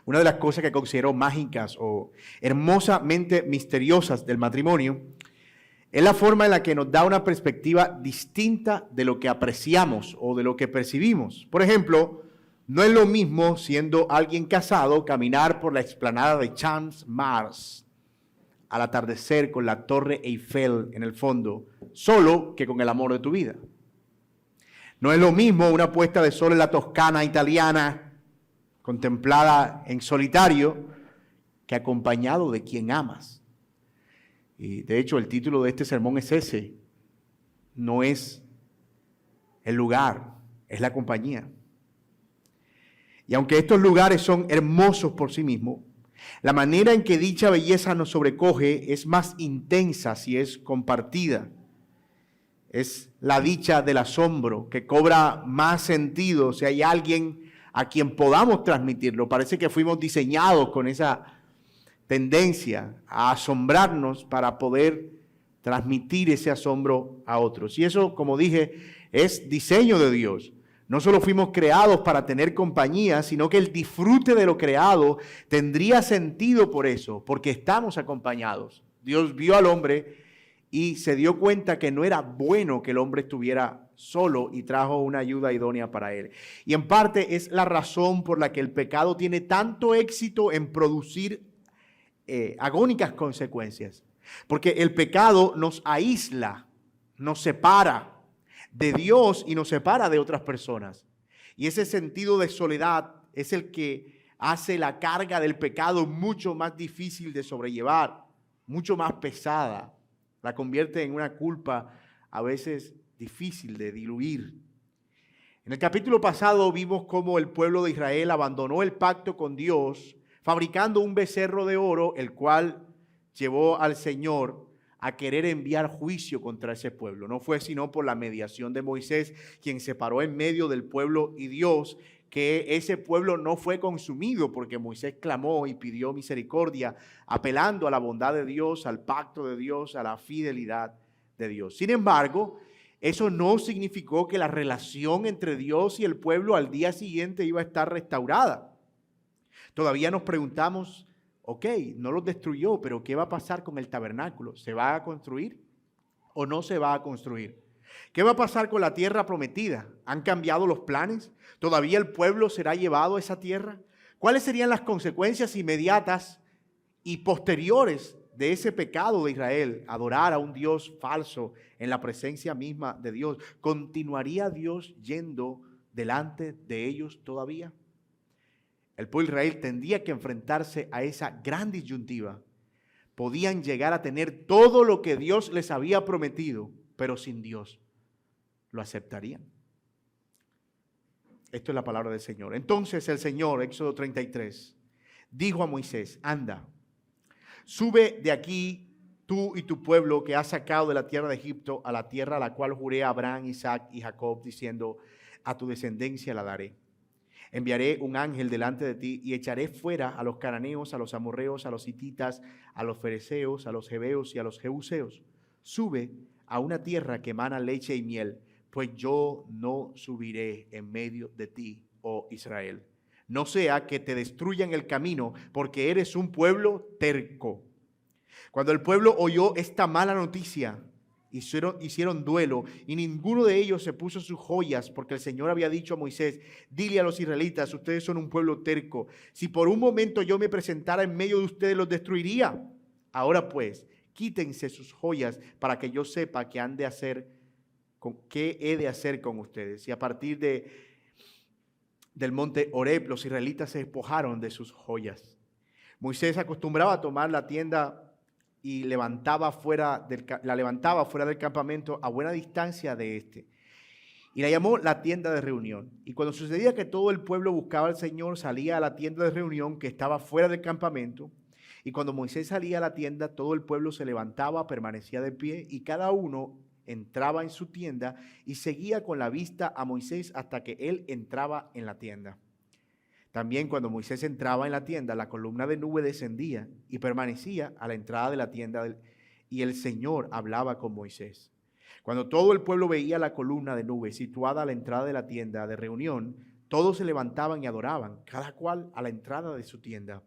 Una de las cosas que considero mágicas o hermosamente misteriosas del matrimonio es la forma en la que nos da una perspectiva distinta de lo que apreciamos o de lo que percibimos. Por ejemplo, no es lo mismo, siendo alguien casado, caminar por la explanada de Champs-Mars al atardecer con la Torre Eiffel en el fondo, solo que con el amor de tu vida. No es lo mismo una puesta de sol en la Toscana italiana, contemplada en solitario, que acompañado de quien amas. Y de hecho el título de este sermón es ese: no es el lugar, es la compañía. Y aunque estos lugares son hermosos por sí mismos, la manera en que dicha belleza nos sobrecoge es más intensa si es compartida. Es la dicha del asombro que cobra más sentido si hay alguien a quien podamos transmitirlo. Parece que fuimos diseñados con esa tendencia a asombrarnos para poder transmitir ese asombro a otros. Y eso, como dije, es diseño de Dios. No solo fuimos creados para tener compañía, sino que el disfrute de lo creado tendría sentido por eso, porque estamos acompañados. Dios vio al hombre y se dio cuenta que no era bueno que el hombre estuviera solo y trajo una ayuda idónea para él. Y en parte es la razón por la que el pecado tiene tanto éxito en producir agónicas consecuencias. Porque el pecado nos aísla, nos separa de Dios y nos separa de otras personas. Y ese sentido de soledad es el que hace la carga del pecado mucho más difícil de sobrellevar, mucho más pesada. La convierte en una culpa a veces difícil de diluir. En el capítulo pasado vimos cómo el pueblo de Israel abandonó el pacto con Dios, fabricando un becerro de oro, el cual llevó al Señor a querer enviar juicio contra ese pueblo. No fue sino por la mediación de Moisés, quien se paró en medio del pueblo y Dios, que ese pueblo no fue consumido, porque Moisés clamó y pidió misericordia, apelando a la bondad de Dios, al pacto de Dios, a la fidelidad de Dios. Sin embargo, eso no significó que la relación entre Dios y el pueblo al día siguiente iba a estar restaurada. Todavía nos preguntamos, ok, no los destruyó, pero ¿qué va a pasar con el tabernáculo? ¿Se va a construir o no se va a construir? ¿Qué va a pasar con la tierra prometida? ¿Han cambiado los planes? ¿Todavía el pueblo será llevado a esa tierra? ¿Cuáles serían las consecuencias inmediatas y posteriores de ese pecado de Israel? Adorar a un Dios falso en la presencia misma de Dios. ¿Continuaría Dios yendo delante de ellos todavía? El pueblo de Israel tendría que enfrentarse a esa gran disyuntiva. Podían llegar a tener todo lo que Dios les había prometido, pero sin Dios. ¿Lo aceptarían? Esto es la palabra del Señor. Entonces el Señor, Éxodo 33, dijo a Moisés: anda, sube de aquí tú y tu pueblo que has sacado de la tierra de Egipto a la tierra a la cual juré a Abraham, Isaac y Jacob, diciendo: a tu descendencia la daré. Enviaré un ángel delante de ti y echaré fuera a los cananeos, a los amorreos, a los hititas, a los fereceos, a los jebeos y a los jebuseos. Sube a una tierra que emana leche y miel, pues yo no subiré en medio de ti, oh Israel. No sea que te destruyan el camino, porque eres un pueblo terco. Cuando el pueblo oyó esta mala noticia, hicieron duelo y ninguno de ellos se puso sus joyas, porque el Señor había dicho a Moisés: dile a los israelitas, ustedes son un pueblo terco. Si por un momento yo me presentara en medio de ustedes, los destruiría. Ahora pues, quítense sus joyas para que yo sepa qué he de hacer con ustedes. Y a partir del monte Horeb, los israelitas se despojaron de sus joyas. Moisés acostumbraba a tomar la tienda y la levantaba fuera del campamento a buena distancia de este. Y la llamó la tienda de reunión. Y cuando sucedía que todo el pueblo buscaba al Señor, salía a la tienda de reunión que estaba fuera del campamento. Y cuando Moisés salía a la tienda, todo el pueblo se levantaba, permanecía de pie, y cada uno entraba en su tienda y seguía con la vista a Moisés hasta que él entraba en la tienda. También cuando Moisés entraba en la tienda, la columna de nube descendía y permanecía a la entrada de la tienda y el Señor hablaba con Moisés. Cuando todo el pueblo veía la columna de nube situada a la entrada de la tienda de reunión, Todos se levantaban y adoraban, cada cual a la entrada de su tienda.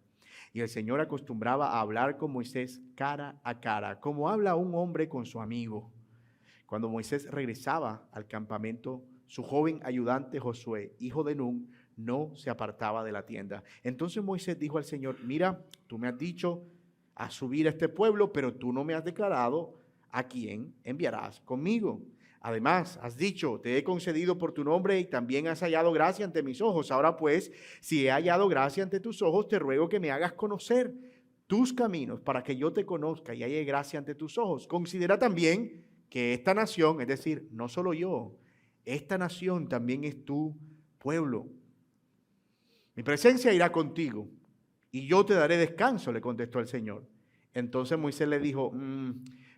Y el Señor acostumbraba a hablar con Moisés cara a cara, como habla un hombre con su amigo. Cuando Moisés regresaba al campamento, su joven ayudante Josué, hijo de Nun, no se apartaba de la tienda. Entonces Moisés dijo al Señor: mira, tú me has dicho a subir a este pueblo, pero tú no me has declarado a quién enviarás conmigo. Además, has dicho, te he concedido por tu nombre y también has hallado gracia ante mis ojos. Ahora pues, si he hallado gracia ante tus ojos, te ruego que me hagas conocer tus caminos para que yo te conozca y halle gracia ante tus ojos. Considera también que esta nación, es decir, no solo yo, esta nación también es tu pueblo. Mi presencia irá contigo y yo te daré descanso, le contestó el Señor. Entonces Moisés le dijo: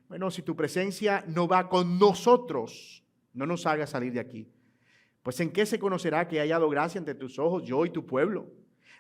bueno, si tu presencia no va con nosotros, no nos hagas salir de aquí. Pues ¿en qué se conocerá que he hallado gracia ante tus ojos, yo y tu pueblo?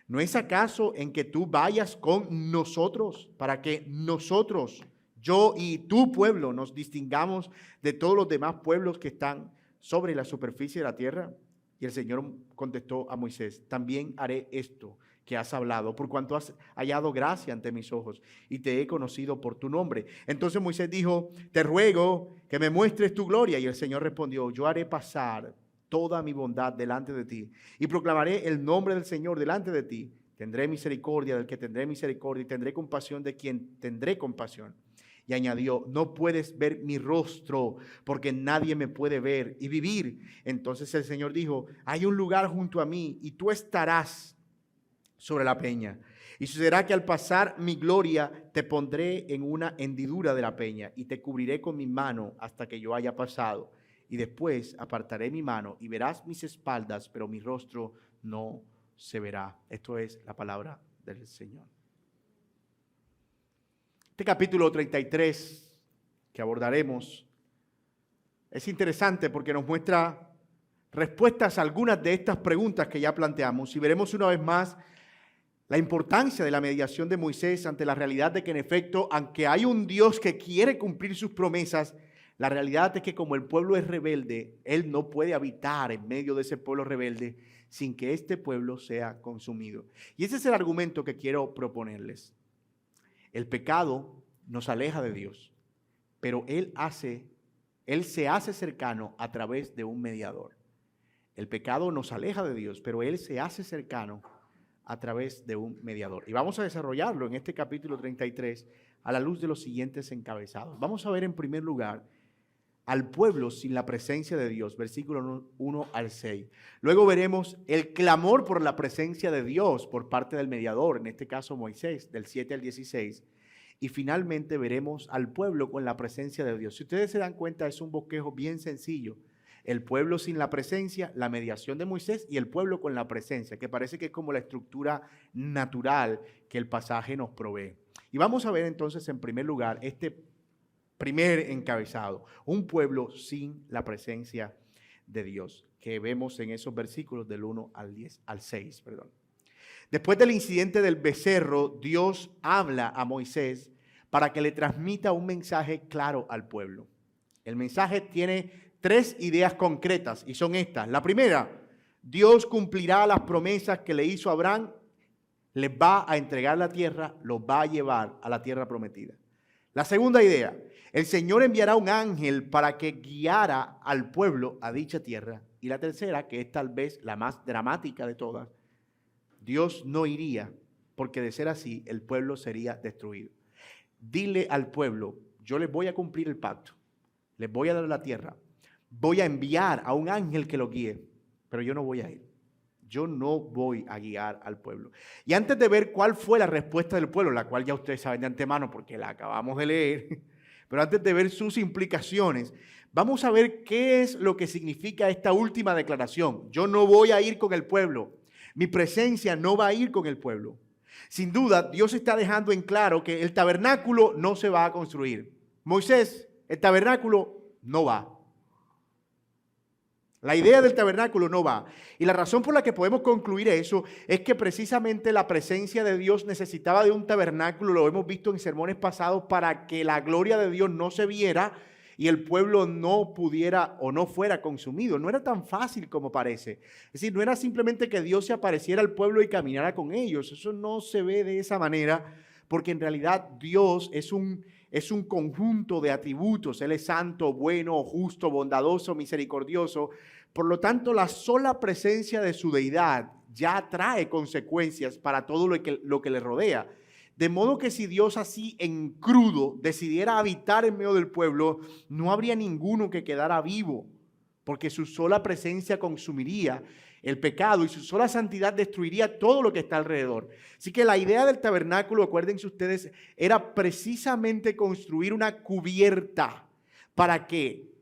¿No es acaso en que tú vayas con nosotros para que nosotros, yo y tu pueblo, nos distingamos de todos los demás pueblos que están sobre la superficie de la tierra? Y el Señor contestó a Moisés: también haré esto que has hablado, por cuanto has hallado gracia ante mis ojos y te he conocido por tu nombre. Entonces Moisés dijo: te ruego que me muestres tu gloria. Y el Señor respondió: yo haré pasar toda mi bondad delante de ti y proclamaré el nombre del Señor delante de ti. Tendré misericordia del que tendré misericordia y tendré compasión de quien tendré compasión. Y añadió: no puedes ver mi rostro, porque nadie me puede ver y vivir. Entonces el Señor dijo: hay un lugar junto a mí y tú estarás sobre la peña. Y sucederá que al pasar mi gloria te pondré en una hendidura de la peña y te cubriré con mi mano hasta que yo haya pasado. Y después apartaré mi mano y verás mis espaldas, pero mi rostro no se verá. Esto es la palabra del Señor. Este capítulo 33 que abordaremos es interesante porque nos muestra respuestas a algunas de estas preguntas que ya planteamos, y veremos una vez más la importancia de la mediación de Moisés ante la realidad de que, en efecto, aunque hay un Dios que quiere cumplir sus promesas, la realidad es que como el pueblo es rebelde, Él no puede habitar en medio de ese pueblo rebelde sin que este pueblo sea consumido. Y ese es el argumento que quiero proponerles. El pecado nos aleja de Dios, pero Él se hace cercano a través de un mediador. El pecado nos aleja de Dios, pero Él se hace cercano a través de un mediador. Y vamos a desarrollarlo en este capítulo 33 a la luz de los siguientes encabezados. Vamos a ver en primer lugar al pueblo sin la presencia de Dios, versículos 1 al 6. Luego veremos el clamor por la presencia de Dios por parte del mediador, en este caso Moisés, del 7 al 16. Y finalmente veremos al pueblo con la presencia de Dios. Si ustedes se dan cuenta, es un bosquejo bien sencillo. El pueblo sin la presencia, la mediación de Moisés, y el pueblo con la presencia, que parece que es como la estructura natural que el pasaje nos provee. Y vamos a ver entonces en primer lugar este primer encabezado, un pueblo sin la presencia de Dios, que vemos en esos versículos del 1 al 6. Después del incidente del becerro, Dios habla a Moisés para que le transmita un mensaje claro al pueblo. El mensaje tiene 3 ideas concretas y son estas. La primera: Dios cumplirá las promesas que le hizo a Abraham, les va a entregar la tierra, los va a llevar a la tierra prometida. La segunda idea: el Señor enviará un ángel para que guiara al pueblo a dicha tierra. Y la tercera, que es tal vez la más dramática de todas: Dios no iría, porque de ser así el pueblo sería destruido. Dile al pueblo: yo les voy a cumplir el pacto, les voy a dar la tierra, voy a enviar a un ángel que lo guíe, pero yo no voy a ir. Yo no voy a guiar al pueblo. Y antes de ver cuál fue la respuesta del pueblo, la cual ya ustedes saben de antemano porque la acabamos de leer, pero antes de ver sus implicaciones, vamos a ver qué es lo que significa esta última declaración. Yo no voy a ir con el pueblo. Mi presencia no va a ir con el pueblo. Sin duda, Dios está dejando en claro que el tabernáculo no se va a construir. Moisés, el tabernáculo no va. La idea del tabernáculo no va. Y la razón por la que podemos concluir eso es que precisamente la presencia de Dios necesitaba de un tabernáculo, lo hemos visto en sermones pasados, para que la gloria de Dios no se viera y el pueblo no pudiera o no fuera consumido. No era tan fácil como parece. Es decir, no era simplemente que Dios se apareciera al pueblo y caminara con ellos. Eso no se ve de esa manera, porque en realidad Dios es un conjunto de atributos. Él es santo, bueno, justo, bondadoso, misericordioso. Por lo tanto, la sola presencia de su deidad ya trae consecuencias para todo lo que le rodea. De modo que si Dios así en crudo decidiera habitar en medio del pueblo, no habría ninguno que quedara vivo, porque su sola presencia consumiría el pecado y su sola santidad destruiría todo lo que está alrededor. Así que la idea del tabernáculo, acuérdense ustedes, era precisamente construir una cubierta para que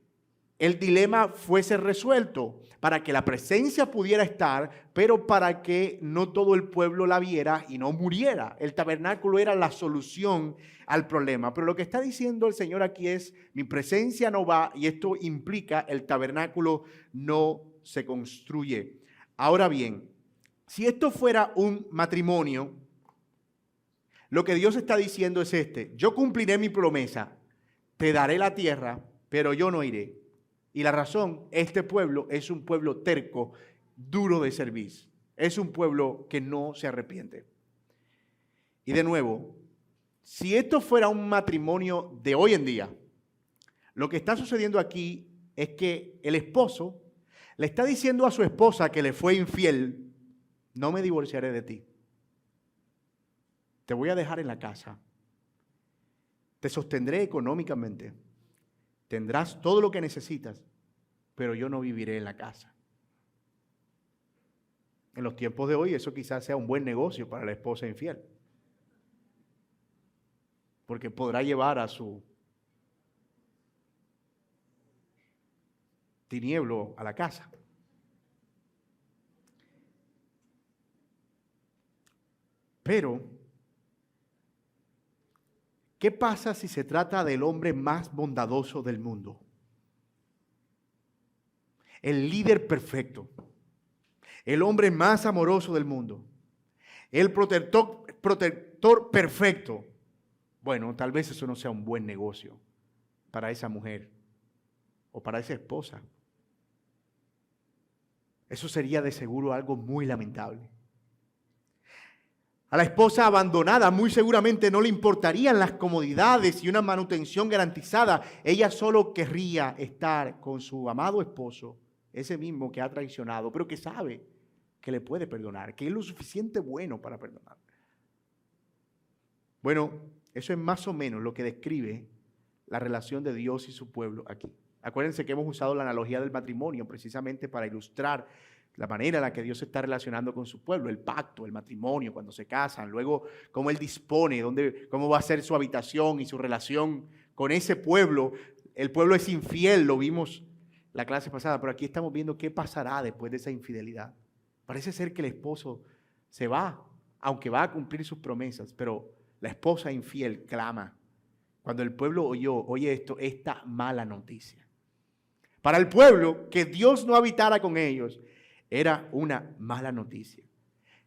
el dilema fuese resuelto, para que la presencia pudiera estar, pero para que no todo el pueblo la viera y no muriera. El tabernáculo era la solución al problema. Pero lo que está diciendo el Señor aquí es, mi presencia no va, y esto implica el tabernáculo no se construye. Ahora bien, si esto fuera un matrimonio, lo que Dios está diciendo es yo cumpliré mi promesa, te daré la tierra, pero yo no iré. Y la razón, este pueblo es un pueblo terco, duro de cerviz. Es un pueblo que no se arrepiente. Y de nuevo, si esto fuera un matrimonio de hoy en día, lo que está sucediendo aquí es que el esposo le está diciendo a su esposa que le fue infiel, no me divorciaré de ti. Te voy a dejar en la casa. Te sostendré económicamente. Tendrás todo lo que necesitas, pero yo no viviré en la casa. En los tiempos de hoy eso quizás sea un buen negocio para la esposa infiel, porque podrá llevar a su tinieblo a la casa. Pero, ¿qué pasa si se trata del hombre más bondadoso del mundo? El líder perfecto, el hombre más amoroso del mundo, el protector perfecto. Bueno, tal vez eso no sea un buen negocio para esa mujer o para esa esposa. Eso sería de seguro algo muy lamentable. A la esposa abandonada muy seguramente no le importarían las comodidades y una manutención garantizada. Ella solo querría estar con su amado esposo, ese mismo que ha traicionado, pero que sabe que le puede perdonar, que es lo suficiente bueno para perdonar. Bueno, eso es más o menos lo que describe la relación de Dios y su pueblo aquí. Acuérdense que hemos usado la analogía del matrimonio precisamente para ilustrar la manera en la que Dios se está relacionando con su pueblo, el pacto, el matrimonio, cuando se casan, luego cómo Él dispone, cómo va a ser su habitación y su relación con ese pueblo. El pueblo es infiel, lo vimos la clase pasada, pero aquí estamos viendo qué pasará después de esa infidelidad. Parece ser que el esposo se va, aunque va a cumplir sus promesas, pero la esposa infiel clama. Cuando el pueblo oye esta mala noticia. Para el pueblo, que Dios no habitara con ellos, era una mala noticia.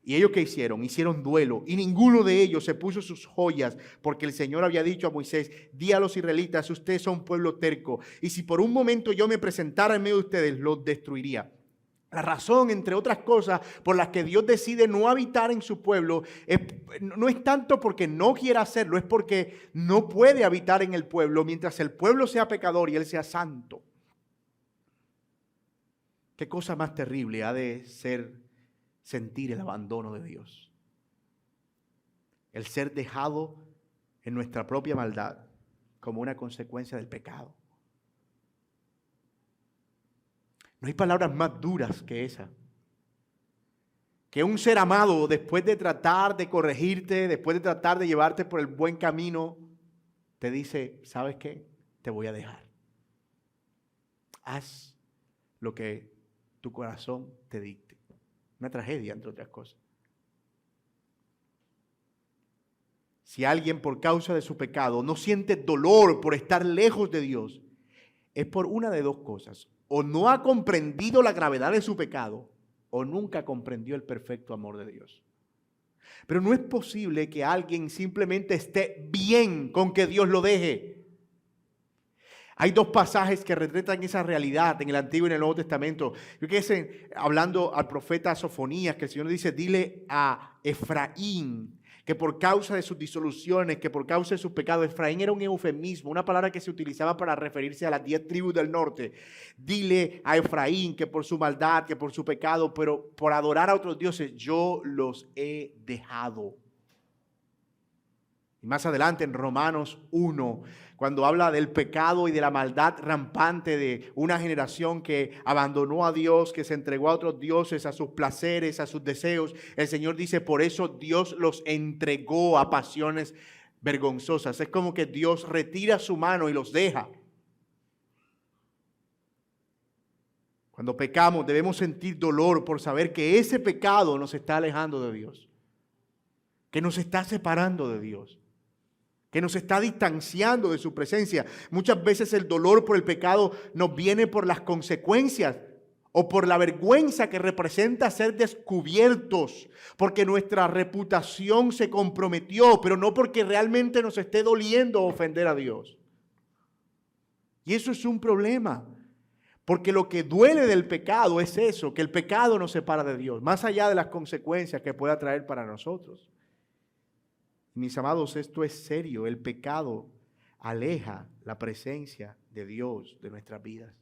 ¿Y ellos qué hicieron? Hicieron duelo, y ninguno de ellos se puso sus joyas, porque el Señor había dicho a Moisés, di a los israelitas, ustedes son un pueblo terco, y si por un momento yo me presentara en medio de ustedes, los destruiría. La razón, entre otras cosas, por las que Dios decide no habitar en su pueblo, no es tanto porque no quiera hacerlo, es porque no puede habitar en el pueblo mientras el pueblo sea pecador y Él sea santo. ¿Qué cosa más terrible ha de ser sentir el abandono de Dios? El ser dejado en nuestra propia maldad como una consecuencia del pecado. No hay palabras más duras que esa. Que un ser amado, después de tratar de corregirte, después de tratar de llevarte por el buen camino, te dice, ¿sabes qué? Te voy a dejar. Haz lo que tu corazón te dicte. Una tragedia, entre otras cosas. Si alguien por causa de su pecado no siente dolor por estar lejos de Dios, es por una de dos cosas. O no ha comprendido la gravedad de su pecado, o nunca comprendió el perfecto amor de Dios. Pero no es posible que alguien simplemente esté bien con que Dios lo deje. Hay dos pasajes que retratan esa realidad en el Antiguo y en el Nuevo Testamento. Yo que hablando al profeta Sofonías, que el Señor dice, dile a Efraín que por causa de sus disoluciones, que por causa de sus pecados, Efraín era un eufemismo, una palabra que se utilizaba para referirse a las 10 tribus del norte. Dile a Efraín que por su maldad, que por su pecado, pero por adorar a otros dioses, yo los he dejado. Y más adelante en Romanos 1, cuando habla del pecado y de la maldad rampante de una generación que abandonó a Dios, que se entregó a otros dioses, a sus placeres, a sus deseos, el Señor dice, por eso Dios los entregó a pasiones vergonzosas. Es como que Dios retira su mano y los deja. Cuando pecamos debemos sentir dolor por saber que ese pecado nos está alejando de Dios, que nos está separando de Dios, que nos está distanciando de su presencia. Muchas veces el dolor por el pecado nos viene por las consecuencias o por la vergüenza que representa ser descubiertos, porque nuestra reputación se comprometió, pero no porque realmente nos esté doliendo ofender a Dios. Y eso es un problema, porque lo que duele del pecado es eso, que el pecado nos separa de Dios, más allá de las consecuencias que pueda traer para nosotros. Mis amados, esto es serio. El pecado aleja la presencia de Dios de nuestras vidas.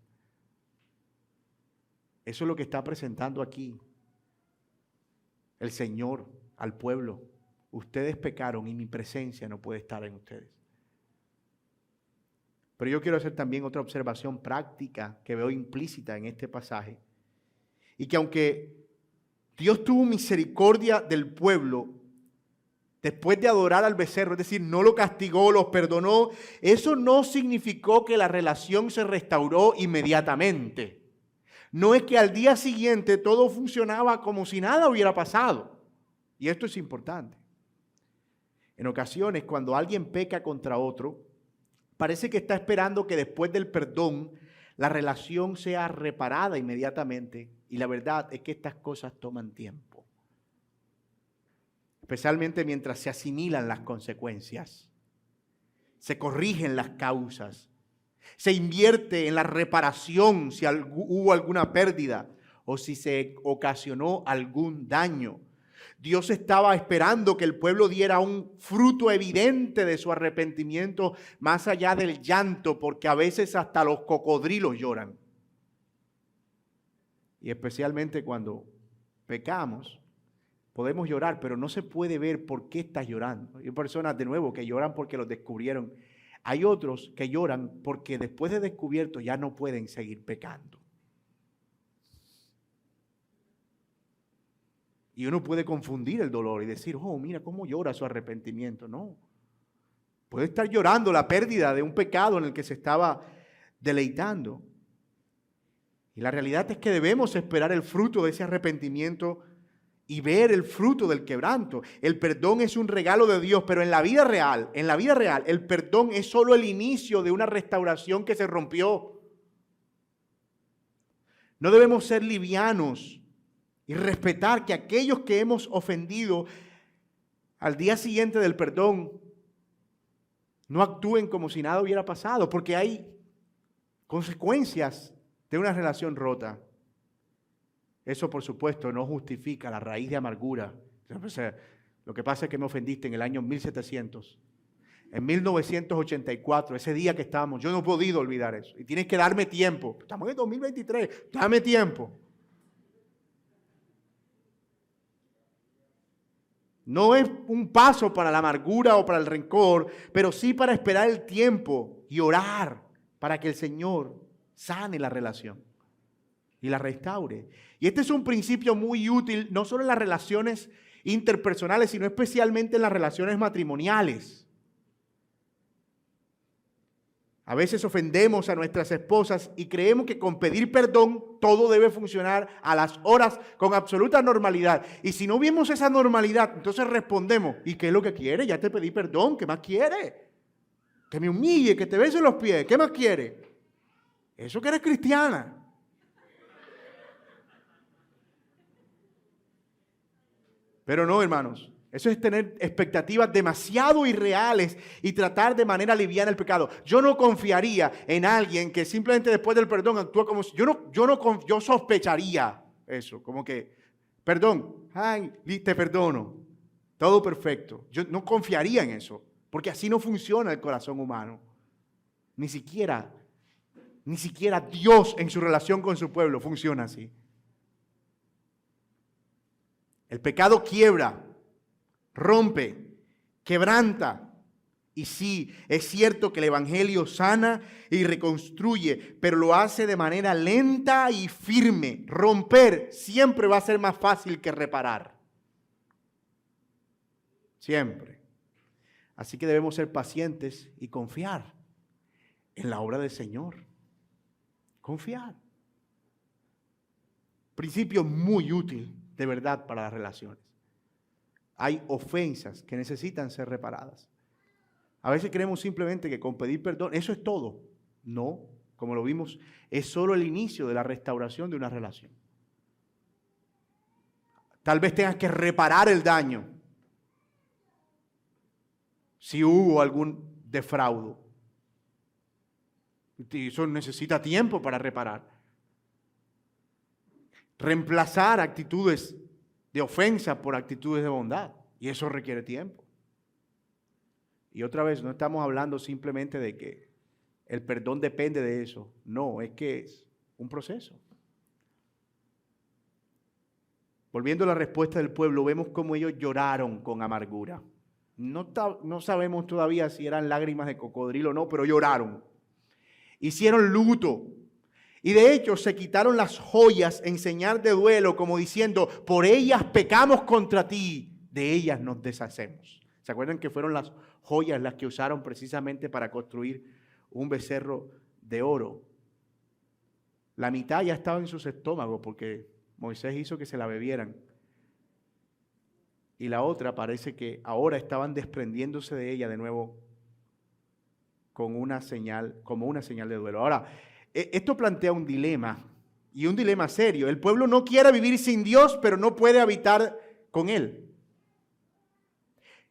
Eso es lo que está presentando aquí el Señor al pueblo. Ustedes pecaron y mi presencia no puede estar en ustedes. Pero yo quiero hacer también otra observación práctica que veo implícita en este pasaje. Y que aunque Dios tuvo misericordia del pueblo, después de adorar al becerro, es decir, no lo castigó, los perdonó, eso no significó que la relación se restauró inmediatamente. No es que al día siguiente todo funcionaba como si nada hubiera pasado. Y esto es importante. En ocasiones, cuando alguien peca contra otro, parece que está esperando que después del perdón la relación sea reparada inmediatamente. Y la verdad es que estas cosas toman tiempo. Especialmente mientras se asimilan las consecuencias, se corrigen las causas, se invierte en la reparación si hubo alguna pérdida o si se ocasionó algún daño. Dios estaba esperando que el pueblo diera un fruto evidente de su arrepentimiento más allá del llanto, porque a veces hasta los cocodrilos lloran. Y especialmente cuando pecamos, podemos llorar, pero no se puede ver por qué estás llorando. Hay personas, de nuevo, que lloran porque los descubrieron. Hay otros que lloran porque después de descubierto ya no pueden seguir pecando. Y uno puede confundir el dolor y decir, oh, mira cómo llora su arrepentimiento. No. Puede estar llorando la pérdida de un pecado en el que se estaba deleitando. Y la realidad es que debemos esperar el fruto de ese arrepentimiento y ver el fruto del quebranto. El perdón es un regalo de Dios, pero en la vida real, el perdón es solo el inicio de una restauración que se rompió. No debemos ser livianos y respetar que aquellos que hemos ofendido al día siguiente del perdón no actúen como si nada hubiera pasado, porque hay consecuencias de una relación rota. Eso, por supuesto, no justifica la raíz de amargura. Lo que pasa es que me ofendiste en el año 1700. En 1984, ese día que estábamos, yo no he podido olvidar eso. Y tienes que darme tiempo. Estamos en 2023, dame tiempo. No es un paso para la amargura o para el rencor, pero sí para esperar el tiempo y orar para que el Señor sane la relación y la restaure. Y este es un principio muy útil, no solo en las relaciones interpersonales, sino especialmente en las relaciones matrimoniales. A veces ofendemos a nuestras esposas y creemos que con pedir perdón todo debe funcionar a las horas con absoluta normalidad. Y si no vemos esa normalidad, entonces respondemos, ¿y qué es lo que quiere? Ya te pedí perdón, ¿qué más quiere? Que me humille, que te bese los pies, ¿qué más quiere? Eso que eres cristiana. Pero no, hermanos, Eso es tener expectativas demasiado irreales y tratar de manera liviana el pecado. Yo no confiaría en alguien que simplemente después del perdón actúa como si... Yo sospecharía eso, como que, perdón, ay, te perdono, todo perfecto. Yo no confiaría en eso, porque así no funciona el corazón humano. Ni siquiera Dios en su relación con su pueblo funciona así. El pecado quiebra, rompe, quebranta. Y sí, es cierto que el Evangelio sana y reconstruye, pero lo hace de manera lenta y firme. Romper siempre va a ser más fácil que reparar. Siempre. Así que debemos ser pacientes y confiar en la obra del Señor. Confiar. Principio muy útil, de verdad, para las relaciones. Hay ofensas que necesitan ser reparadas. A veces creemos simplemente que con pedir perdón, eso es todo. No, como lo vimos, es solo el inicio de la restauración de una relación. Tal vez tengas que reparar el daño si hubo algún defraudo. Y eso necesita tiempo para reparar. Reemplazar actitudes de ofensa por actitudes de bondad. Y eso requiere tiempo. Y otra vez, no estamos hablando simplemente de que el perdón depende de eso. No, es que es un proceso. Volviendo a la respuesta del pueblo, vemos cómo ellos lloraron con amargura. No sabemos todavía si eran lágrimas de cocodrilo o no, pero lloraron. Hicieron luto. Y de hecho se quitaron las joyas en señal de duelo, como diciendo, por ellas pecamos contra ti, de ellas nos deshacemos. ¿Se acuerdan que fueron las joyas las que usaron precisamente para construir un becerro de oro? La mitad ya estaba en sus estómagos porque Moisés hizo que se la bebieran. Y la otra parece que ahora estaban desprendiéndose de ella de nuevo con una señal, como una señal de duelo. Ahora, esto plantea un dilema, y un dilema serio. El pueblo no quiere vivir sin Dios, pero no puede habitar con Él.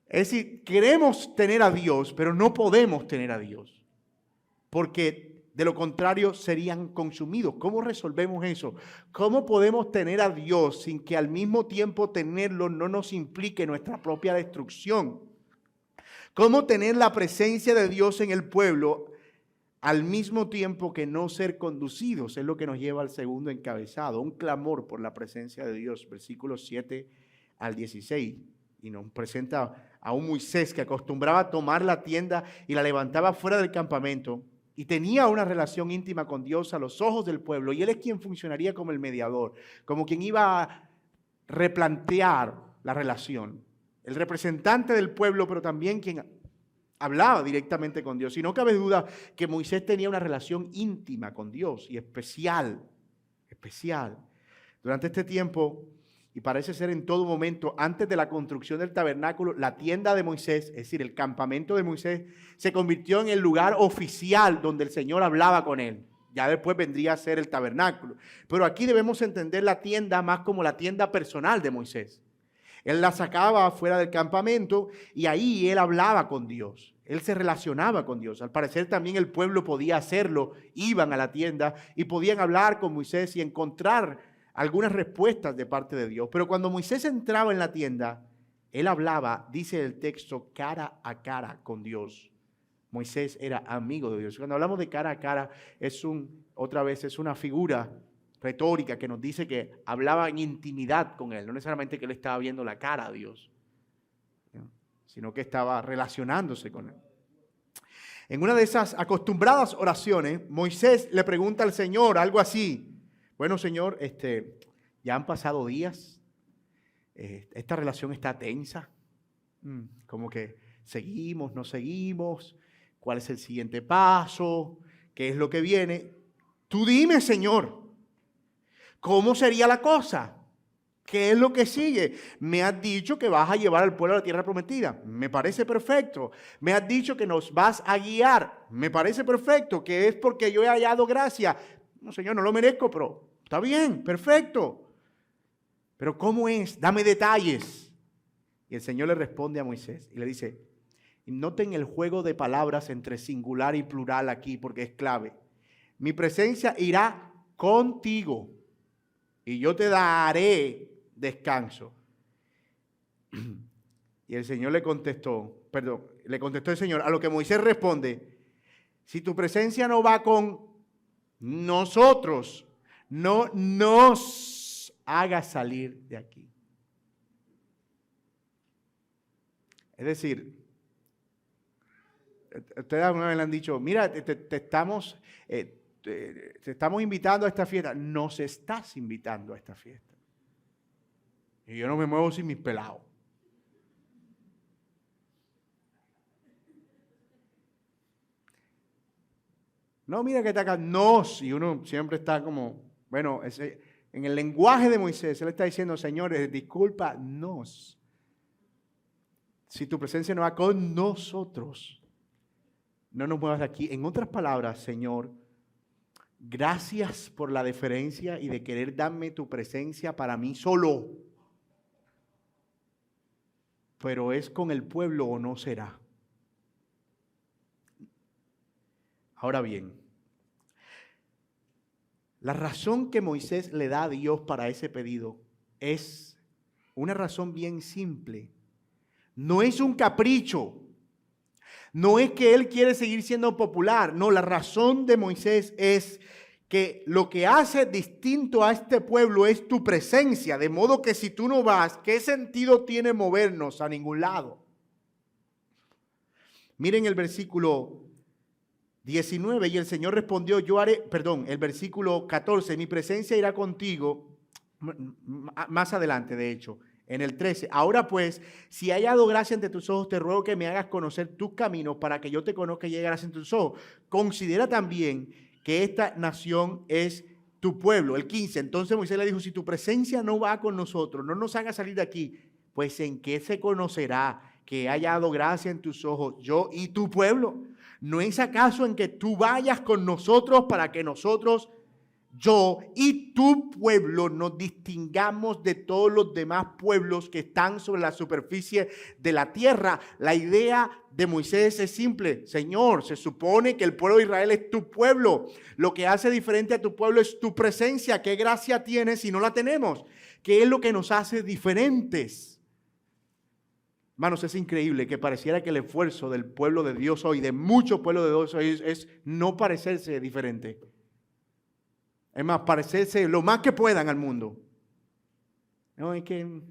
Es decir, queremos tener a Dios, pero no podemos tener a Dios, porque de lo contrario serían consumidos. ¿Cómo resolvemos eso? ¿Cómo podemos tener a Dios sin que al mismo tiempo tenerlo no nos implique nuestra propia destrucción? ¿Cómo tener la presencia de Dios en el pueblo al mismo tiempo que no ser conducidos? Es lo que nos lleva al segundo encabezado, un clamor por la presencia de Dios, versículos 7 al 16. Y nos presenta a un Moisés que acostumbraba a tomar la tienda y la levantaba fuera del campamento y tenía una relación íntima con Dios a los ojos del pueblo. Y él es quien funcionaría como el mediador, como quien iba a replantear la relación. El representante del pueblo, pero también quien hablaba directamente con Dios. Y no cabe duda que Moisés tenía una relación íntima con Dios y especial. Durante este tiempo, y parece ser en todo momento, antes de la construcción del tabernáculo, la tienda de Moisés, es decir, el campamento de Moisés, se convirtió en el lugar oficial donde el Señor hablaba con él. Ya después vendría a ser el tabernáculo. Pero aquí debemos entender la tienda más como la tienda personal de Moisés. Él la sacaba fuera del campamento y ahí él hablaba con Dios. Él se relacionaba con Dios. Al parecer también el pueblo podía hacerlo. Iban a la tienda y podían hablar con Moisés y encontrar algunas respuestas de parte de Dios. Pero cuando Moisés entraba en la tienda, él hablaba, dice el texto, cara a cara con Dios. Moisés era amigo de Dios. Cuando hablamos de cara a cara, es una figura retórica que nos dice que hablaba en intimidad con él. No necesariamente que él estaba viendo la cara a Dios, sino que estaba relacionándose con él. En una de esas acostumbradas oraciones, Moisés le pregunta al Señor algo así. Bueno, Señor, ya han pasado días, esta relación está tensa, como que seguimos, no seguimos, ¿cuál es el siguiente paso? ¿Qué es lo que viene? Tú dime, Señor, ¿cómo sería la cosa? ¿Qué es lo que sigue? Me has dicho que vas a llevar al pueblo a la tierra prometida. Me parece perfecto. Me has dicho que nos vas a guiar. Me parece perfecto, que es porque yo he hallado gracia. No, Señor, no lo merezco, pero está bien, perfecto. Pero ¿cómo es? Dame detalles. Y el Señor le responde a Moisés y le dice, y noten el juego de palabras entre singular y plural aquí porque es clave. Mi presencia irá contigo y yo te daré descanso. Y el Señor le contestó el Señor, a lo que Moisés responde, si tu presencia no va con nosotros, no nos haga salir de aquí. Es decir, ustedes alguna vez le han dicho, mira, te estamos invitando a esta fiesta. Nos estás invitando a esta fiesta. Y yo no me muevo sin mis pelados. No, mira que está acá, nos. Y uno siempre está como, bueno, en el lenguaje de Moisés, él está diciendo, señores, discúlpanos. Si tu presencia no va con nosotros, no nos muevas de aquí. En otras palabras, Señor, gracias por la deferencia y de querer darme tu presencia para mí solo. Pero es con el pueblo o no será. Ahora bien, la razón que Moisés le da a Dios para ese pedido es una razón bien simple. No es un capricho. No es que él quiere seguir siendo popular. No, la razón de Moisés es que lo que hace distinto a este pueblo es tu presencia. De modo que si tú no vas, ¿qué sentido tiene movernos a ningún lado? Miren el versículo 19, y el Señor respondió, el versículo 14, mi presencia irá contigo, más adelante de hecho, en el 13, ahora pues, si he hallado gracia ante tus ojos, te ruego que me hagas conocer tus caminos para que yo te conozca y llegue gracia ante tus ojos. Considera también que esta nación es tu pueblo. El 15, entonces Moisés le dijo, si tu presencia no va con nosotros, no nos haga salir de aquí, pues ¿en qué se conocerá que he hallado gracia en tus ojos, yo y tu pueblo? ¿No es acaso en que tú vayas con nosotros para que nosotros, yo y tu pueblo, nos distingamos de todos los demás pueblos que están sobre la superficie de la tierra? La idea de Moisés es simple. Señor, se supone que el pueblo de Israel es tu pueblo. Lo que hace diferente a tu pueblo es tu presencia. ¿Qué gracia tienes si no la tenemos? ¿Qué es lo que nos hace diferentes? Hermanos, es increíble que pareciera que el esfuerzo del pueblo de Dios hoy, de muchos pueblos de Dios hoy, es no parecerse diferente. Es más, parecerse lo más que puedan al mundo. No, es que,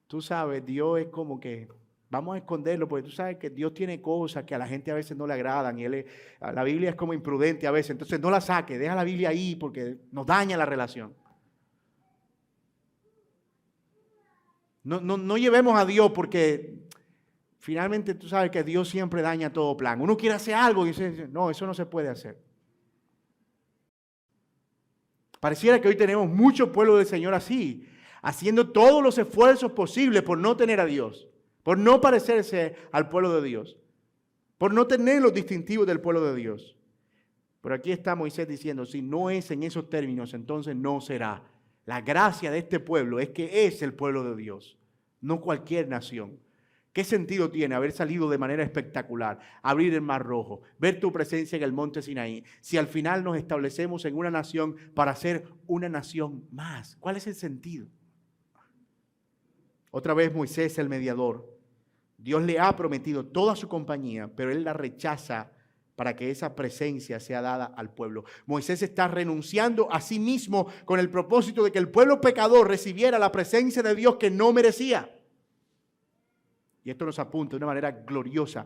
tú sabes, Dios es como que, vamos a esconderlo, porque tú sabes que Dios tiene cosas que a la gente a veces no le agradan. Y la Biblia es como imprudente a veces, entonces no la saque, deja la Biblia ahí porque nos daña la relación. No llevemos a Dios porque finalmente tú sabes que Dios siempre daña todo plan. Uno quiere hacer algo y dice, no, eso no se puede hacer. Pareciera que hoy tenemos mucho pueblo del Señor así, haciendo todos los esfuerzos posibles por no tener a Dios, por no parecerse al pueblo de Dios, por no tener los distintivos del pueblo de Dios. Pero aquí está Moisés diciendo, si no es en esos términos, entonces no será. La gracia de este pueblo es que es el pueblo de Dios, no cualquier nación. ¿Qué sentido tiene haber salido de manera espectacular, abrir el Mar Rojo, ver tu presencia en el monte Sinaí, si al final nos establecemos en una nación para ser una nación más? ¿Cuál es el sentido? Otra vez Moisés, el mediador. Dios le ha prometido toda su compañía, pero él la rechaza para que esa presencia sea dada al pueblo. Moisés está renunciando a sí mismo con el propósito de que el pueblo pecador recibiera la presencia de Dios que no merecía. Y esto nos apunta de una manera gloriosa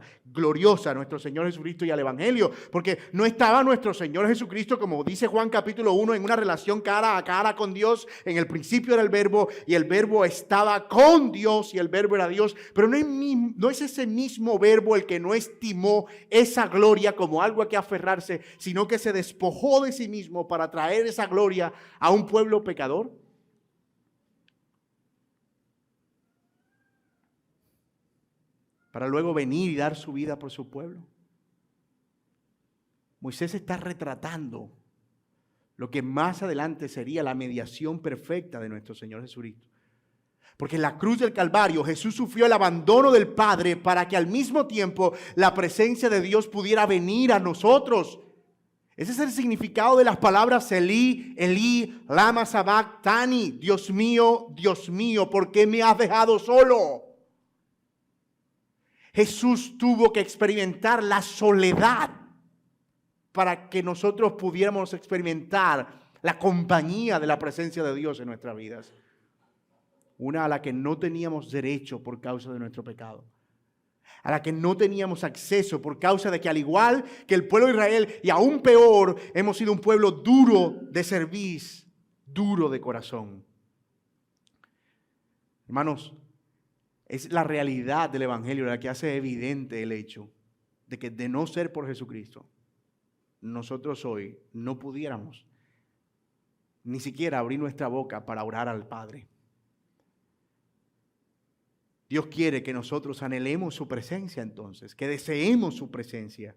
a nuestro Señor Jesucristo y al Evangelio, porque no estaba nuestro Señor Jesucristo, como dice Juan capítulo 1, en una relación cara a cara con Dios. En el principio era el Verbo y el Verbo estaba con Dios y el Verbo era Dios, pero no es ese mismo Verbo el que no estimó esa gloria como algo a que aferrarse, sino que se despojó de sí mismo para traer esa gloria a un pueblo pecador. Para luego venir y dar su vida por su pueblo. Moisés está retratando lo que más adelante sería la mediación perfecta de nuestro Señor Jesucristo. Porque en la cruz del Calvario Jesús sufrió el abandono del Padre para que al mismo tiempo la presencia de Dios pudiera venir a nosotros. Ese es el significado de las palabras Elí, Elí, lama sabactani. Dios mío, ¿por qué me has dejado solo? Jesús tuvo que experimentar la soledad para que nosotros pudiéramos experimentar la compañía de la presencia de Dios en nuestras vidas. Una a la que no teníamos derecho por causa de nuestro pecado. A la que no teníamos acceso por causa de que, al igual que el pueblo de Israel, y aún peor, hemos sido un pueblo duro de cerviz, duro de corazón. Hermanos, es la realidad del Evangelio la que hace evidente el hecho de que, de no ser por Jesucristo, nosotros hoy no pudiéramos ni siquiera abrir nuestra boca para orar al Padre. Dios quiere que nosotros anhelemos su presencia entonces, que deseemos su presencia.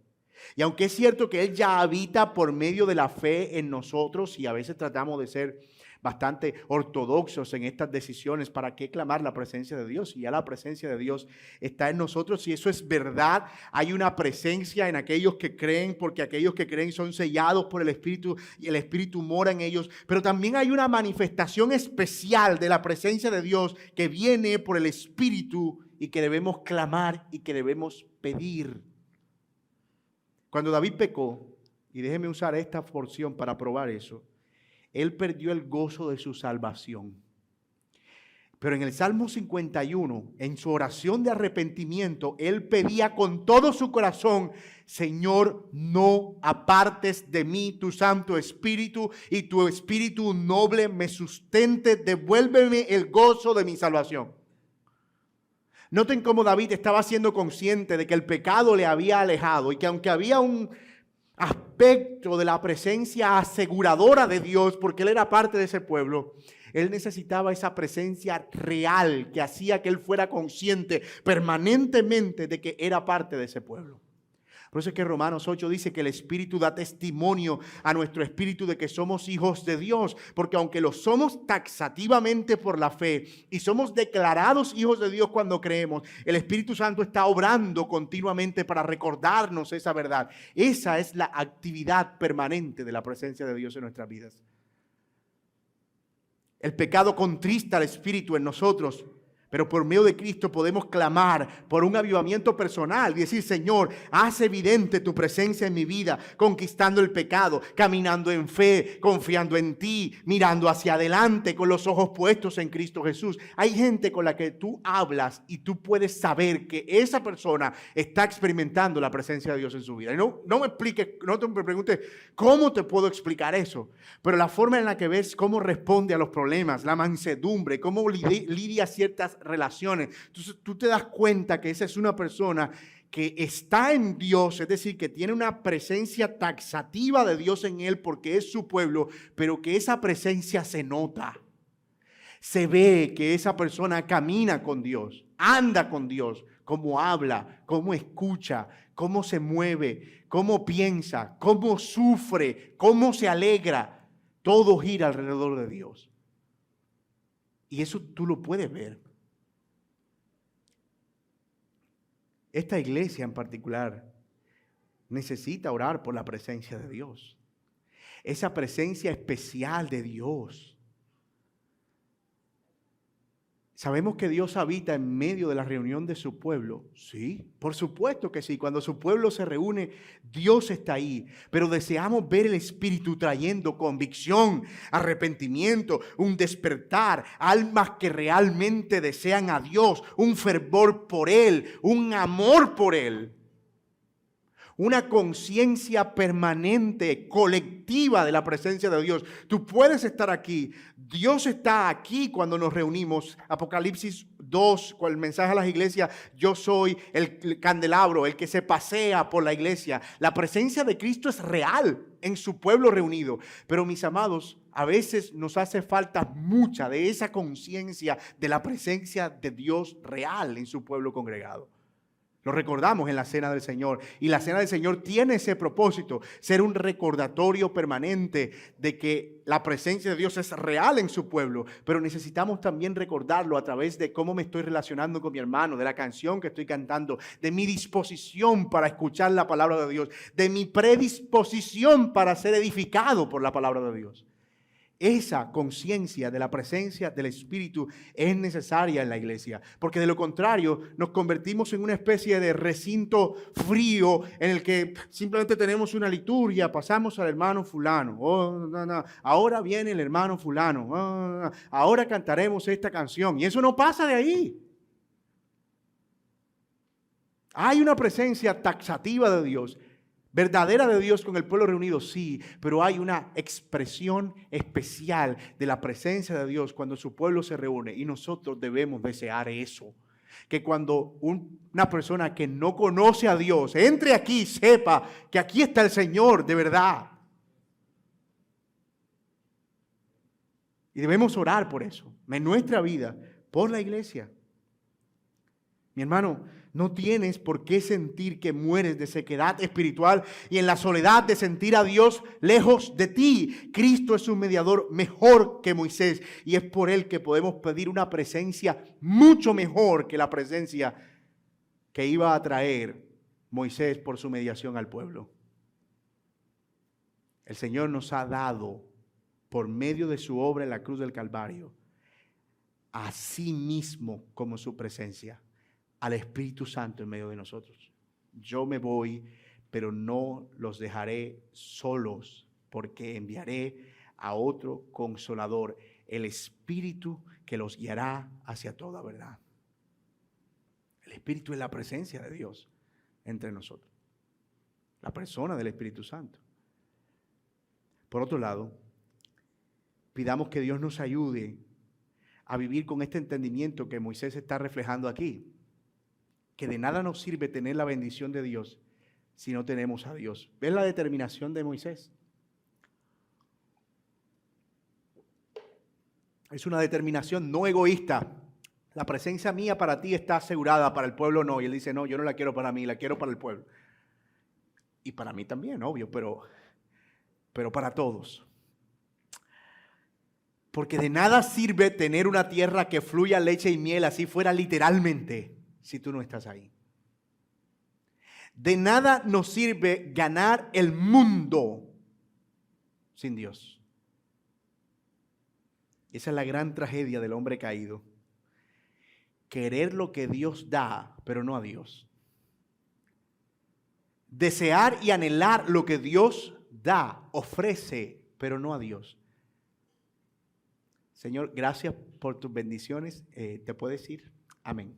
Y aunque es cierto que Él ya habita por medio de la fe en nosotros, y a veces tratamos de ser bastante ortodoxos en estas decisiones, ¿para qué clamar la presencia de Dios? Si ya la presencia de Dios está en nosotros, y eso es verdad, hay una presencia en aquellos que creen, porque aquellos que creen son sellados por el Espíritu y el Espíritu mora en ellos, pero también hay una manifestación especial de la presencia de Dios que viene por el Espíritu y que debemos clamar y que debemos pedir. Cuando David pecó, y déjeme usar esta porción para probar eso, él perdió el gozo de su salvación. Pero en el Salmo 51, en su oración de arrepentimiento, él pedía con todo su corazón: Señor, no apartes de mí tu Santo Espíritu, y tu Espíritu noble me sustente, devuélveme el gozo de mi salvación. Noten cómo David estaba siendo consciente de que el pecado le había alejado y que aunque había un aspecto de la presencia aseguradora de Dios, porque él era parte de ese pueblo, él necesitaba esa presencia real que hacía que él fuera consciente permanentemente de que era parte de ese pueblo. Por eso es que Romanos 8 dice que el Espíritu da testimonio a nuestro espíritu de que somos hijos de Dios, porque aunque lo somos taxativamente por la fe y somos declarados hijos de Dios cuando creemos, el Espíritu Santo está obrando continuamente para recordarnos esa verdad. Esa es la actividad permanente de la presencia de Dios en nuestras vidas. El pecado contrista al Espíritu en nosotros, pero por medio de Cristo podemos clamar por un avivamiento personal y decir: Señor, haz evidente tu presencia en mi vida, conquistando el pecado, caminando en fe, confiando en ti, mirando hacia adelante con los ojos puestos en Cristo Jesús. Hay gente con la que tú hablas y tú puedes saber que esa persona está experimentando la presencia de Dios en su vida. Y no me expliques, no te preguntes cómo te puedo explicar eso, pero la forma en la que ves cómo responde a los problemas, la mansedumbre, cómo lidia ciertas relaciones. Entonces tú te das cuenta que esa es una persona que está en Dios, es decir, que tiene una presencia taxativa de Dios en él porque es su pueblo, pero que esa presencia se nota. Se ve que esa persona camina con Dios, anda con Dios, cómo habla, cómo escucha, cómo se mueve, cómo piensa, cómo sufre, cómo se alegra. Todo gira alrededor de Dios. Y eso tú lo puedes ver. Esta iglesia en particular necesita orar por la presencia de Dios. Esa presencia especial de Dios. ¿Sabemos que Dios habita en medio de la reunión de su pueblo? Sí, por supuesto que sí. Cuando su pueblo se reúne, Dios está ahí. Pero deseamos ver el Espíritu trayendo convicción, arrepentimiento, un despertar, almas que realmente desean a Dios, un fervor por Él, un amor por Él. Una conciencia permanente, colectiva de la presencia de Dios. Tú puedes estar aquí. Dios está aquí cuando nos reunimos. Apocalipsis 2, con el mensaje a las iglesias: yo soy el candelabro, el que se pasea por la iglesia. La presencia de Cristo es real en su pueblo reunido. Pero mis amados, a veces nos hace falta mucha de esa conciencia de la presencia de Dios real en su pueblo congregado. Lo recordamos en la Cena del Señor. Y la Cena del Señor tiene ese propósito, ser un recordatorio permanente de que la presencia de Dios es real en su pueblo. Pero necesitamos también recordarlo a través de cómo me estoy relacionando con mi hermano, de la canción que estoy cantando, de mi disposición para escuchar la palabra de Dios, de mi predisposición para ser edificado por la palabra de Dios. Esa conciencia de la presencia del Espíritu es necesaria en la iglesia, porque de lo contrario nos convertimos en una especie de recinto frío en el que simplemente tenemos una liturgia, pasamos al hermano fulano, ahora viene el hermano fulano, ahora cantaremos esta canción, y eso no pasa de ahí. Hay una presencia taxativa de Dios, verdadera de Dios con el pueblo reunido, sí, pero hay una expresión especial de la presencia de Dios cuando su pueblo se reúne, y nosotros debemos desear eso. Que cuando una persona que no conoce a Dios entre aquí, sepa que aquí está el Señor de verdad. Y debemos orar por eso, en nuestra vida, por la iglesia. Mi hermano, no tienes por qué sentir que mueres de sequedad espiritual y en la soledad de sentir a Dios lejos de ti. Cristo es un mediador mejor que Moisés y es por él que podemos pedir una presencia mucho mejor que la presencia que iba a traer Moisés por su mediación al pueblo. El Señor nos ha dado, por medio de su obra en la cruz del Calvario, a sí mismo como su presencia, al Espíritu Santo en medio de nosotros. Yo me voy, pero no los dejaré solos, porque enviaré a otro Consolador, el Espíritu que los guiará hacia toda verdad. El Espíritu es la presencia de Dios entre nosotros, la persona del Espíritu Santo. Por otro lado, pidamos que Dios nos ayude a vivir con este entendimiento que Moisés está reflejando aquí, que de nada nos sirve tener la bendición de Dios si no tenemos a Dios. ¿Ves la determinación de Moisés? Es una determinación no egoísta. La presencia mía para ti está asegurada, para el pueblo no. Y él dice, no, yo no la quiero para mí, la quiero para el pueblo. Y para mí también, obvio, pero para todos. Porque de nada sirve tener una tierra que fluya leche y miel, así fuera literalmente, si tú no estás ahí. De nada nos sirve ganar el mundo sin Dios. Esa es la gran tragedia del hombre caído. Querer lo que Dios da, pero no a Dios. Desear y anhelar lo que Dios da, ofrece, pero no a Dios. Señor, gracias por tus bendiciones. ¿Te puedes ir? Amén.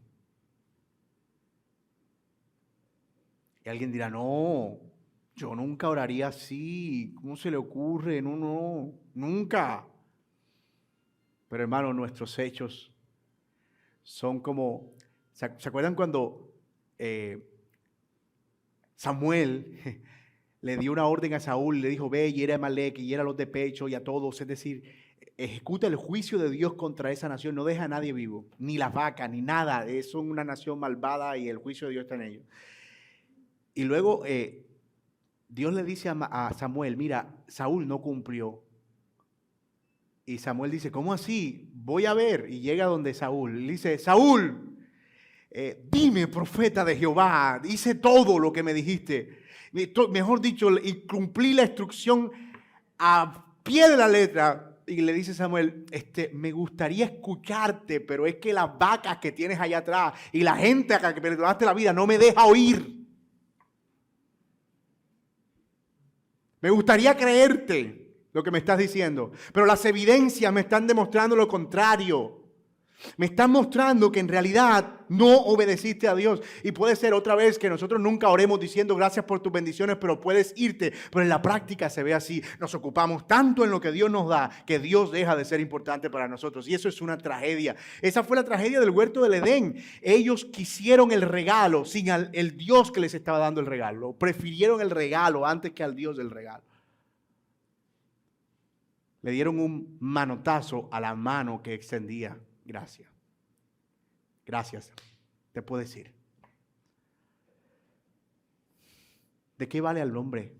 Y alguien dirá, no, yo nunca oraría así. ¿Cómo se le ocurre? No, nunca. Pero hermano, nuestros hechos son como, ¿se acuerdan cuando Samuel le dio una orden a Saúl, le dijo, ve y hiera a Amalek y hiera a los de pecho y a todos, es decir, ejecuta el juicio de Dios contra esa nación, no deja a nadie vivo, ni las vacas, ni nada, son una nación malvada y el juicio de Dios está en ellos. Y luego Dios le dice a Samuel, mira, Saúl no cumplió. Y Samuel dice, ¿cómo así? Voy a ver. Y llega donde Saúl. Le dice, Saúl, dime, profeta de Jehová, hice todo lo que me dijiste. Mejor dicho, y cumplí la instrucción a pie de la letra. Y le dice Samuel, me gustaría escucharte, pero es que las vacas que tienes allá atrás y la gente acá que perdonaste la vida no me deja oír. Me gustaría creerte lo que me estás diciendo, pero las evidencias me están demostrando lo contrario. Me están mostrando que en realidad no obedeciste a Dios. Y puede ser otra vez que nosotros nunca oremos diciendo gracias por tus bendiciones, pero puedes irte. Pero en la práctica se ve así. Nos ocupamos tanto en lo que Dios nos da que Dios deja de ser importante para nosotros. Y eso es una tragedia. Esa fue la tragedia del huerto del Edén. Ellos quisieron el regalo sin el Dios que les estaba dando el regalo. Prefirieron el regalo antes que al Dios del regalo. Le dieron un manotazo a la mano que extendía. Gracias. Te puedes ir. ¿De qué vale al hombre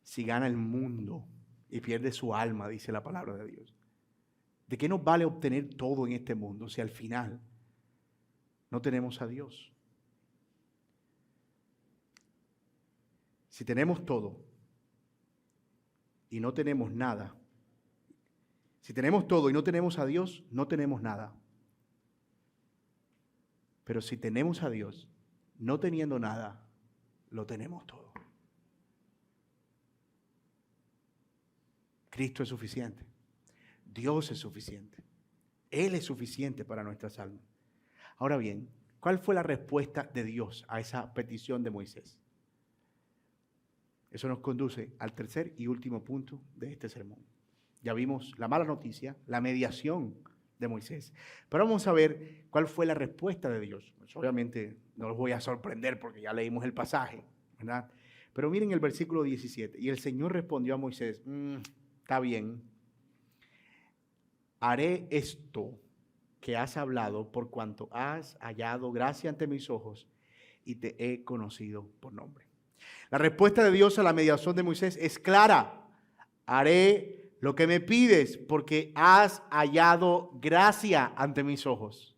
si gana el mundo y pierde su alma? Dice la palabra de Dios. ¿De qué nos vale obtener todo en este mundo si al final no tenemos a Dios? Si tenemos todo y no tenemos nada, si tenemos todo y no tenemos a Dios, no tenemos nada. Pero si tenemos a Dios, no teniendo nada, lo tenemos todo. Cristo es suficiente. Dios es suficiente. Él es suficiente para nuestras almas. Ahora bien, ¿cuál fue la respuesta de Dios a esa petición de Moisés? Eso nos conduce al tercer y último punto de este sermón. Ya vimos la mala noticia, la mediación de Moisés. Pero vamos a ver cuál fue la respuesta de Dios. Pues obviamente no los voy a sorprender porque ya leímos el pasaje, ¿verdad? Pero miren el versículo 17. Y el Señor respondió a Moisés, está bien, haré esto que has hablado por cuanto has hallado gracia ante mis ojos y te he conocido por nombre. La respuesta de Dios a la mediación de Moisés es clara. Haré lo que me pides porque has hallado gracia ante mis ojos.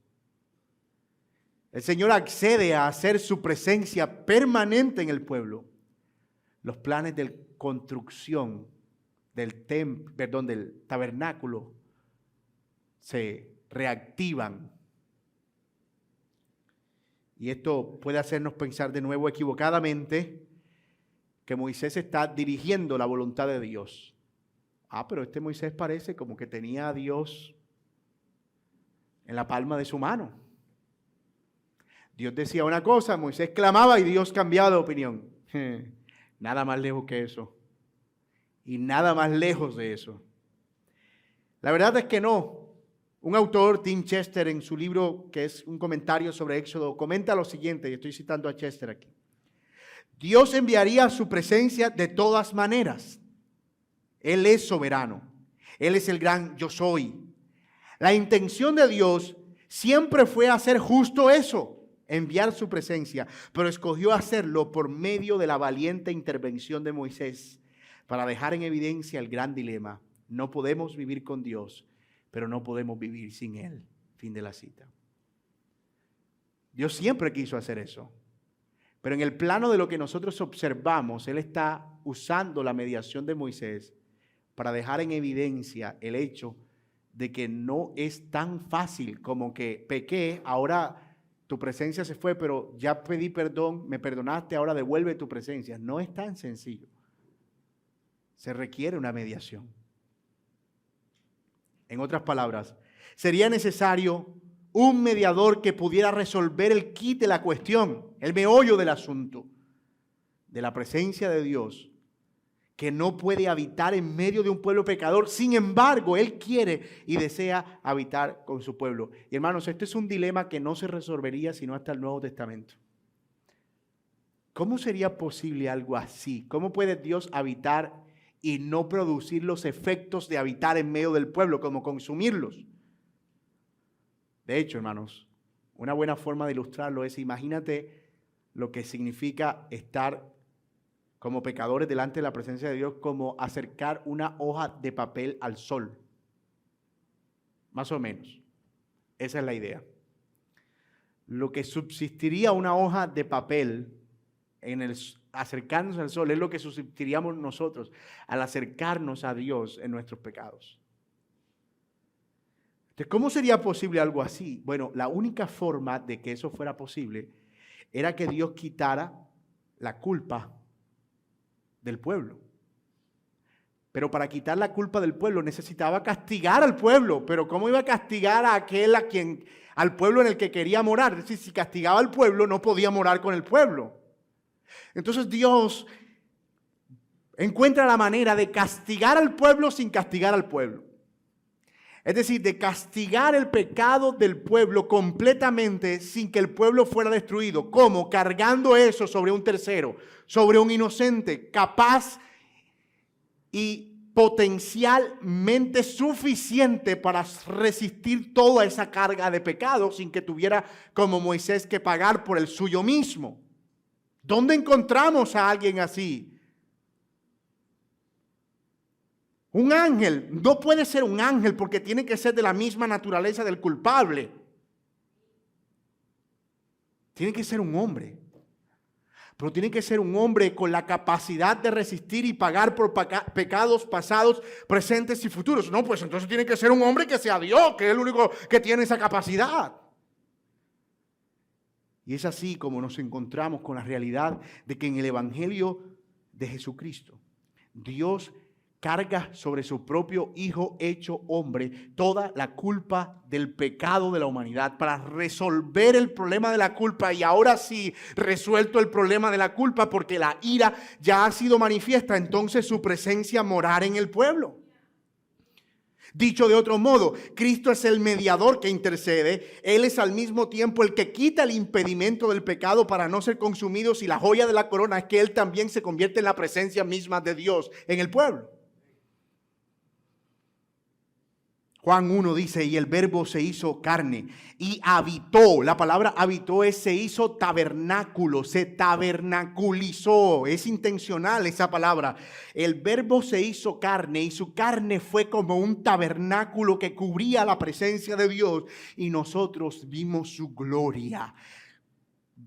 El Señor accede a hacer su presencia permanente en el pueblo. Los planes de construcción del tabernáculo se reactivan. Y esto puede hacernos pensar de nuevo equivocadamente que Moisés está dirigiendo la voluntad de Dios. Pero este Moisés parece como que tenía a Dios en la palma de su mano. Dios decía una cosa, Moisés clamaba y Dios cambiaba de opinión. Nada más lejos que eso. Y nada más lejos de eso. La verdad es que no. Un autor, Tim Chester, en su libro, que es un comentario sobre Éxodo, comenta lo siguiente, y estoy citando a Chester aquí. Dios enviaría su presencia de todas maneras. Él es soberano. Él es el gran yo soy. La intención de Dios siempre fue hacer justo eso, enviar su presencia, pero escogió hacerlo por medio de la valiente intervención de Moisés para dejar en evidencia el gran dilema. No podemos vivir con Dios, pero no podemos vivir sin Él. Fin de la cita. Dios siempre quiso hacer eso. Pero en el plano de lo que nosotros observamos, Él está usando la mediación de Moisés para dejar en evidencia el hecho de que no es tan fácil como que pequé, ahora tu presencia se fue, pero ya pedí perdón, me perdonaste, ahora devuelve tu presencia. No es tan sencillo. Se requiere una mediación. En otras palabras, sería necesario un mediador que pudiera resolver el quid de la cuestión, el meollo del asunto, de la presencia de Dios, que no puede habitar en medio de un pueblo pecador. Sin embargo, Él quiere y desea habitar con su pueblo. Y hermanos, este es un dilema que no se resolvería sino hasta el Nuevo Testamento. ¿Cómo sería posible algo así? ¿Cómo puede Dios habitar y no producir los efectos de habitar en medio del pueblo, como consumirlos? De hecho, hermanos, una buena forma de ilustrarlo es, imagínate lo que significa estar como pecadores delante de la presencia de Dios, como acercar una hoja de papel al sol. Más o menos. Esa es la idea. Lo que subsistiría una hoja de papel acercarnos al sol es lo que subsistiríamos nosotros al acercarnos a Dios en nuestros pecados. Entonces, ¿cómo sería posible algo así? Bueno, la única forma de que eso fuera posible era que Dios quitara la culpa del pueblo. Pero para quitar la culpa del pueblo necesitaba castigar al pueblo. Pero ¿cómo iba a castigar a al pueblo en el que quería morar? Es decir, si castigaba al pueblo, no podía morar con el pueblo. Entonces Dios encuentra la manera de castigar al pueblo sin castigar al pueblo. Es decir, de castigar el pecado del pueblo completamente sin que el pueblo fuera destruido. ¿Cómo? Cargando eso sobre un tercero, sobre un inocente, capaz y potencialmente suficiente para resistir toda esa carga de pecado sin que tuviera como Moisés que pagar por el suyo mismo. ¿Dónde encontramos a alguien así? Un ángel no puede ser un ángel porque tiene que ser de la misma naturaleza del culpable. Tiene que ser un hombre. Pero tiene que ser un hombre con la capacidad de resistir y pagar por pecados pasados, presentes y futuros. No, pues entonces tiene que ser un hombre que sea Dios, que es el único que tiene esa capacidad. Y es así como nos encontramos con la realidad de que en el Evangelio de Jesucristo, Dios carga sobre su propio Hijo hecho hombre toda la culpa del pecado de la humanidad para resolver el problema de la culpa. Y ahora sí, resuelto el problema de la culpa porque la ira ya ha sido manifiesta, entonces su presencia morar en el pueblo. Dicho de otro modo, Cristo es el mediador que intercede. Él es al mismo tiempo el que quita el impedimento del pecado para no ser consumidos. Y la joya de la corona es que Él también se convierte en la presencia misma de Dios en el pueblo. Juan 1 dice, y el verbo se hizo carne y habitó. La palabra habitó es se hizo tabernáculo, se tabernaculizó. Es intencional esa palabra. El verbo se hizo carne y su carne fue como un tabernáculo que cubría la presencia de Dios. Y nosotros vimos su gloria.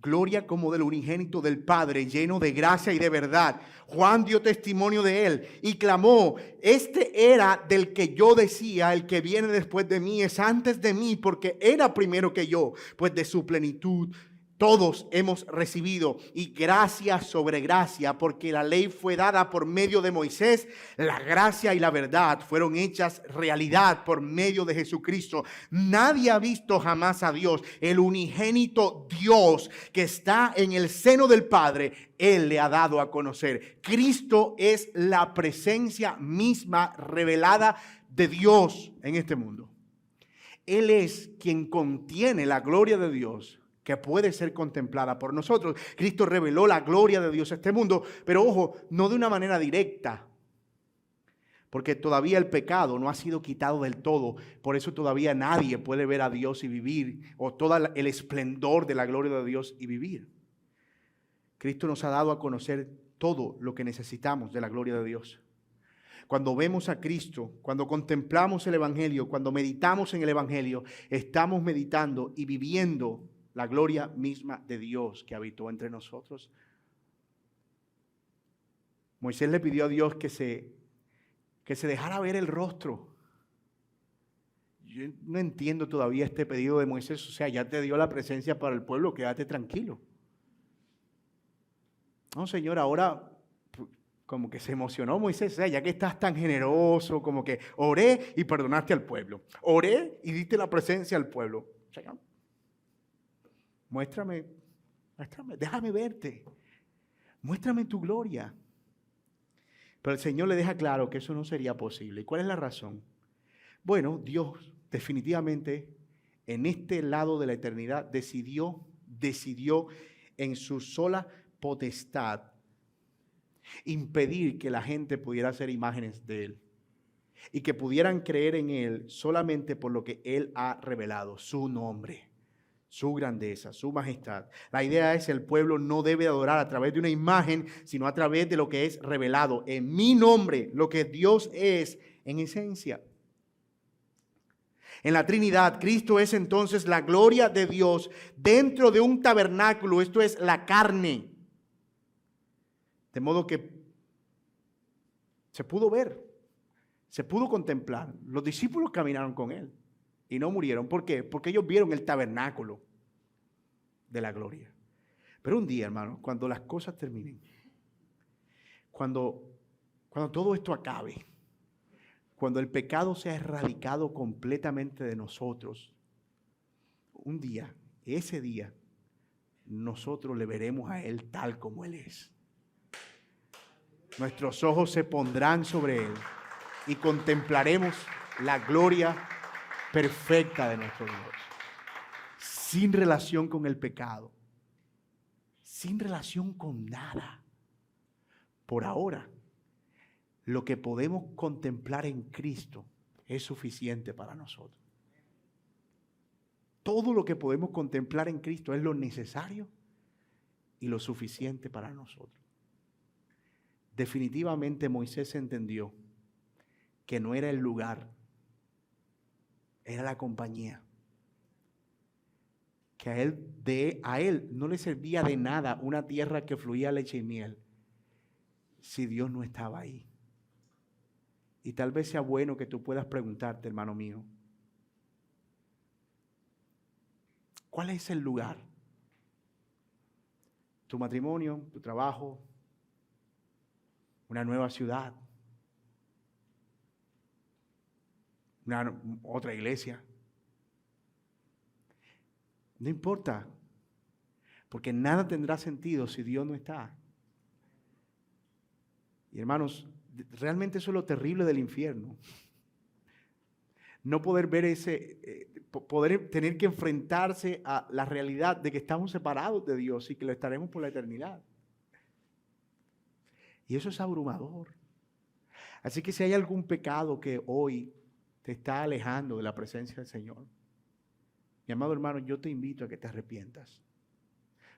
Gloria como del unigénito del Padre, lleno de gracia y de verdad. Juan dio testimonio de él y clamó, este era del que yo decía, el que viene después de mí es antes de mí, porque era primero que yo, pues de su plenitud todos hemos recibido y gracia sobre gracia, porque la ley fue dada por medio de Moisés, la gracia y la verdad fueron hechas realidad por medio de Jesucristo. Nadie ha visto jamás a Dios, el unigénito Dios que está en el seno del Padre, Él le ha dado a conocer. Cristo es la presencia misma revelada de Dios en este mundo. Él es quien contiene la gloria de Dios que puede ser contemplada por nosotros. Cristo reveló la gloria de Dios a este mundo, pero ojo, no de una manera directa, porque todavía el pecado no ha sido quitado del todo. Por eso todavía nadie puede ver a Dios y vivir, o todo el esplendor de la gloria de Dios y vivir. Cristo nos ha dado a conocer todo lo que necesitamos de la gloria de Dios. Cuando vemos a Cristo, cuando contemplamos el Evangelio, cuando meditamos en el Evangelio, estamos meditando y viviendo la gloria misma de Dios que habitó entre nosotros. Moisés le pidió a Dios que se dejara ver el rostro. Yo no entiendo todavía este pedido de Moisés. O sea, ya te dio la presencia para el pueblo, quédate tranquilo. No, Señor, ahora como que se emocionó Moisés. O sea, ya que estás tan generoso, como que oré y perdonaste al pueblo. Oré y diste la presencia al pueblo. Señor, muéstrame, déjame verte. Muéstrame tu gloria. Pero el Señor le deja claro que eso no sería posible. ¿Y cuál es la razón? Bueno, Dios definitivamente en este lado de la eternidad decidió en su sola potestad impedir que la gente pudiera hacer imágenes de Él y que pudieran creer en Él solamente por lo que Él ha revelado, su nombre, su grandeza, su majestad. La idea es que el pueblo no debe adorar a través de una imagen, sino a través de lo que es revelado en mi nombre, lo que Dios es en esencia. En la Trinidad, Cristo es entonces la gloria de Dios dentro de un tabernáculo, esto es la carne. De modo que se pudo ver, se pudo contemplar. Los discípulos caminaron con Él y no murieron. ¿Por qué? Porque ellos vieron el tabernáculo de la gloria. Pero un día, hermano, cuando las cosas terminen, cuando todo esto acabe, cuando el pecado sea erradicado completamente de nosotros, un día, ese día, nosotros le veremos a Él tal como Él es. Nuestros ojos se pondrán sobre Él y contemplaremos la gloria perfecta de nuestro Dios. Sin relación con el pecado, sin relación con nada. Por ahora, lo que podemos contemplar en Cristo es suficiente para nosotros. Todo lo que podemos contemplar en Cristo es lo necesario y lo suficiente para nosotros. Definitivamente Moisés entendió que no era el lugar, era la compañía. Que a él no le servía de nada una tierra que fluía leche y miel si Dios no estaba ahí. Y tal vez sea bueno que tú puedas preguntarte, hermano mío, ¿cuál es el lugar? Tu matrimonio, tu trabajo, una nueva ciudad, otra iglesia. No importa, porque nada tendrá sentido si Dios no está. Y hermanos, realmente eso es lo terrible del infierno. No poder ver poder tener que enfrentarse a la realidad de que estamos separados de Dios y que lo estaremos por la eternidad. Y eso es abrumador. Así que si hay algún pecado que hoy te está alejando de la presencia del Señor, mi amado hermano, yo te invito a que te arrepientas,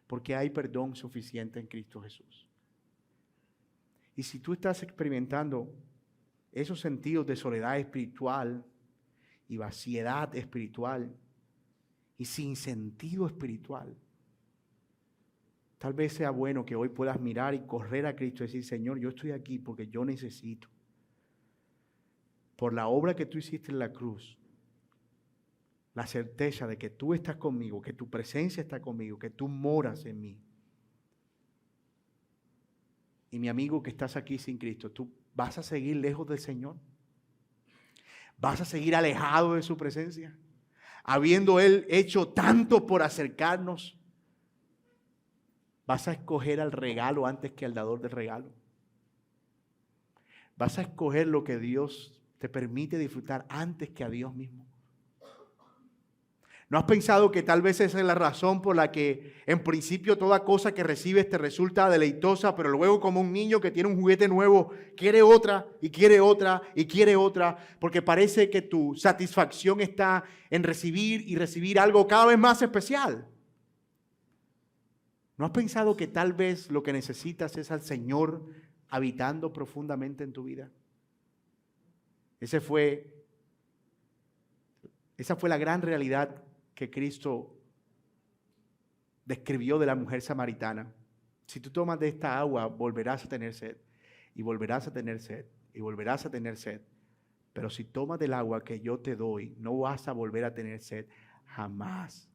porque hay perdón suficiente en Cristo Jesús. Y si tú estás experimentando esos sentidos de soledad espiritual y vaciedad espiritual y sin sentido espiritual, tal vez sea bueno que hoy puedas mirar y correr a Cristo y decir, Señor, yo estoy aquí porque yo necesito. Por la obra que tú hiciste en la cruz, la certeza de que tú estás conmigo, que tu presencia está conmigo, que tú moras en mí. Y mi amigo que estás aquí sin Cristo, ¿tú vas a seguir lejos del Señor? ¿Vas a seguir alejado de su presencia? Habiendo Él hecho tanto por acercarnos, ¿vas a escoger al regalo antes que al dador del regalo? ¿Vas a escoger lo que Dios te permite disfrutar antes que a Dios mismo? ¿No has pensado que tal vez esa es la razón por la que en principio toda cosa que recibes te resulta deleitosa, pero luego como un niño que tiene un juguete nuevo, quiere otra y quiere otra y quiere otra, porque parece que tu satisfacción está en recibir y recibir algo cada vez más especial? ¿No has pensado que tal vez lo que necesitas es al Señor habitando profundamente en tu vida? Esa fue la gran realidad que Cristo describió de la mujer samaritana. Si tú tomas de esta agua, volverás a tener sed, y volverás a tener sed, y volverás a tener sed. Pero si tomas del agua que yo te doy, no vas a volver a tener sed jamás.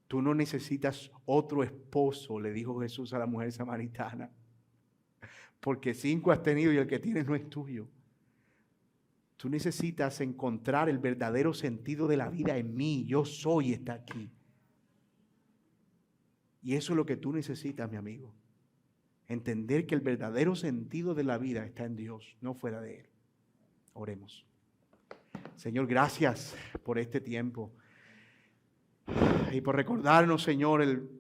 Tú no necesitas otro esposo, le dijo Jesús a la mujer samaritana, porque 5 has tenido y el que tienes no es tuyo. Tú necesitas encontrar el verdadero sentido de la vida en mí. Yo soy, está aquí. Y eso es lo que tú necesitas, mi amigo. Entender que el verdadero sentido de la vida está en Dios, no fuera de Él. Oremos. Señor, gracias por este tiempo. Y por recordarnos, Señor, el